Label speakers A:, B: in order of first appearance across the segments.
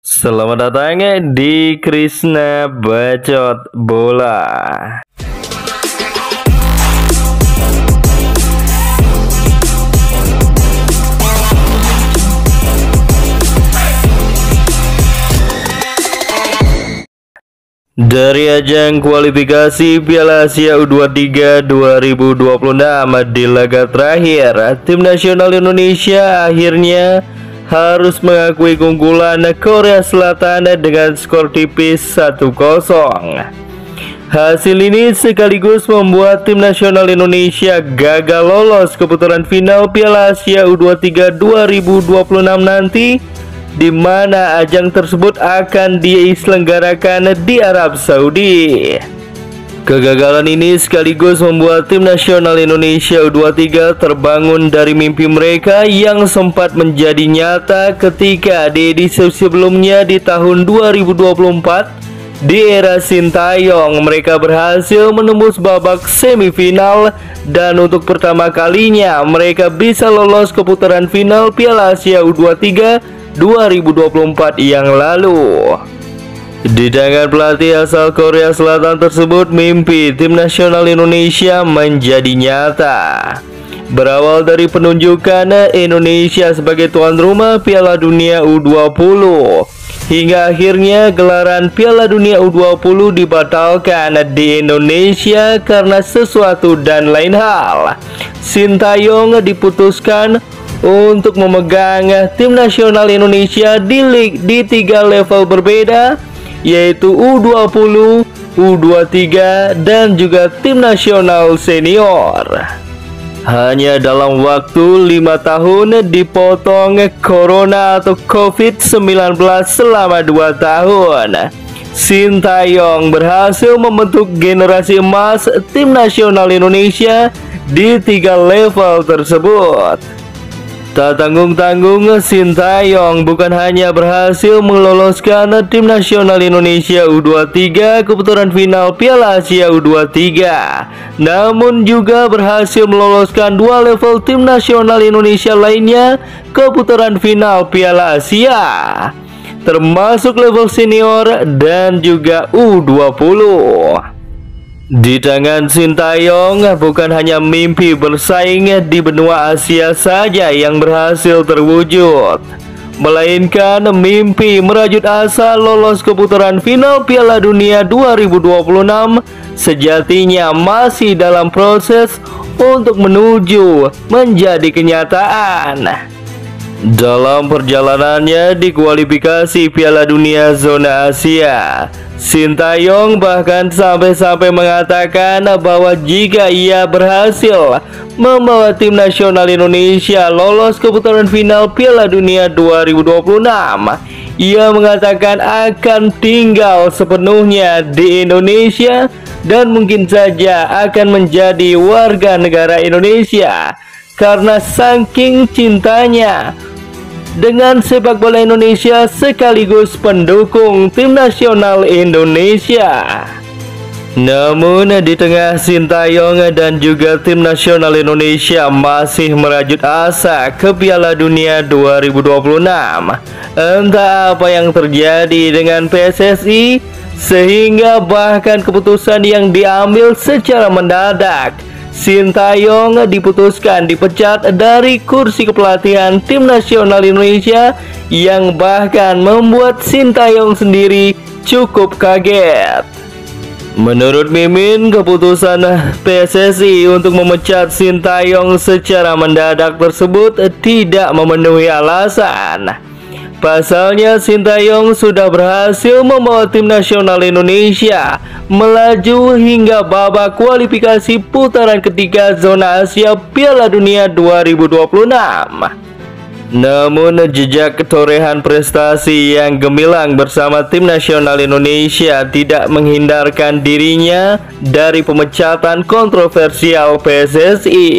A: Selamat datang di Krisna Bacot Bola. Dari ajang kualifikasi Piala Asia U23 2026 di laga terakhir, tim nasional Indonesia akhirnya harus mengakui keunggulan Korea Selatan dengan skor tipis 1-0. Hasil ini sekaligus membuat tim nasional Indonesia gagal lolos ke putaran final Piala Asia U23 2026 nanti, di mana ajang tersebut akan diselenggarakan di Arab Saudi. Kegagalan ini sekaligus membuat tim nasional Indonesia U23 terbangun dari mimpi mereka yang sempat menjadi nyata ketika di edisi sebelumnya di tahun 2024. Di era Sintayong, mereka berhasil menembus babak semifinal dan untuk pertama kalinya mereka bisa lolos ke putaran final Piala Asia U23 2024 yang lalu. Di tangan pelatih asal Korea Selatan tersebut, mimpi tim nasional Indonesia menjadi nyata. Berawal dari penunjukan Indonesia sebagai tuan rumah Piala Dunia U20, hingga akhirnya gelaran Piala Dunia U20 dibatalkan di Indonesia karena sesuatu dan lain hal. Sintayong diputuskan untuk memegang tim nasional Indonesia di 3 level berbeda, yaitu U20, U23, dan juga tim nasional senior. Hanya dalam waktu 5 tahun dipotong Corona atau COVID-19 selama 2 tahun. Sintayong berhasil membentuk generasi emas tim nasional Indonesia di 3 level tersebut. Tak tanggung-tanggung, Sintayong bukan hanya berhasil meloloskan tim nasional Indonesia U23 ke putaran final Piala Asia U23, namun juga berhasil meloloskan 2 level tim nasional Indonesia lainnya ke putaran final Piala Asia, termasuk level senior dan juga U20. Di tangan Sintayong bukan hanya mimpi bersaing di benua Asia saja yang berhasil terwujud, melainkan mimpi merajut asa lolos ke putaran final Piala Dunia 2026 sejatinya masih dalam proses untuk menuju menjadi kenyataan. Dalam perjalanannya di kualifikasi Piala Dunia Zona Asia, Sintayong bahkan sampai mengatakan bahwa jika ia berhasil membawa tim nasional Indonesia lolos ke putaran final Piala Dunia 2026, ia mengatakan akan tinggal sepenuhnya di Indonesia dan mungkin saja akan menjadi warga negara Indonesia karena saking cintanya dengan sepak bola Indonesia sekaligus pendukung tim nasional Indonesia. Namun di tengah Sintayong dan juga tim nasional Indonesia masih merajut asa ke Piala Dunia 2026, entah apa yang terjadi dengan PSSI sehingga bahkan keputusan yang diambil secara mendadak, Sintayong diputuskan dipecat dari kursi kepelatihan tim nasional Indonesia, yang bahkan membuat Sintayong sendiri cukup kaget. Menurut Mimin, keputusan PSSI untuk memecat Sintayong secara mendadak tersebut tidak memenuhi alasan. Pasalnya Sintayong sudah berhasil membawa tim nasional Indonesia melaju hingga babak kualifikasi putaran ketiga zona Asia Piala Dunia 2026. Namun jejak ketorehan prestasi yang gemilang bersama tim nasional Indonesia tidak menghindarkan dirinya dari pemecatan kontroversial PSSI.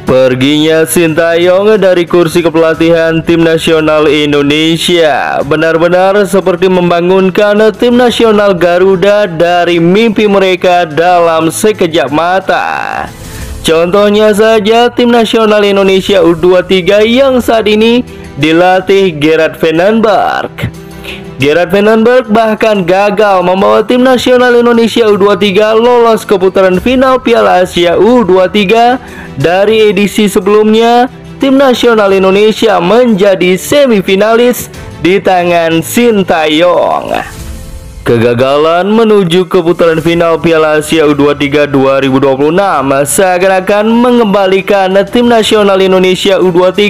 A: Perginya Sintayong dari kursi kepelatihan tim nasional Indonesia benar-benar seperti membangunkan tim nasional Garuda dari mimpi mereka dalam sekejap mata. Contohnya saja tim nasional Indonesia U23 yang saat ini dilatih Gerard Vandenberg. Gerard Vandenberg bahkan gagal membawa tim nasional Indonesia U23 lolos ke putaran final Piala Asia U23. Dari edisi sebelumnya, tim nasional Indonesia menjadi semifinalis di tangan Sintayong. Kegagalan menuju ke putaran final Piala Asia U23 2026 seakan-akan mengembalikan tim nasional Indonesia U23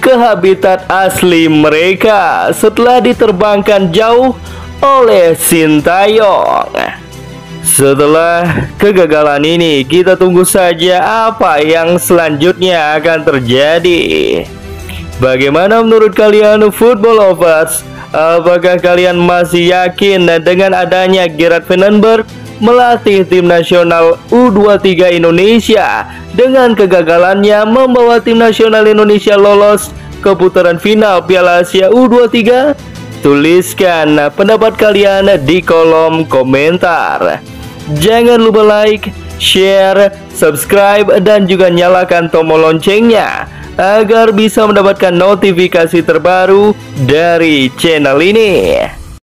A: ke habitat asli mereka setelah diterbangkan jauh oleh Sintayong. Setelah kegagalan ini, kita tunggu saja apa yang selanjutnya akan terjadi. Bagaimana menurut kalian, football lovers? Apakah kalian masih yakin dengan adanya Gerard Vandenberg melatih tim nasional U23 Indonesia dengan kegagalannya membawa tim nasional Indonesia lolos ke putaran final Piala Asia U23? Tuliskan pendapat kalian di kolom komentar. Jangan lupa like, share, subscribe, dan juga nyalakan tombol loncengnya agar bisa mendapatkan notifikasi terbaru dari channel ini.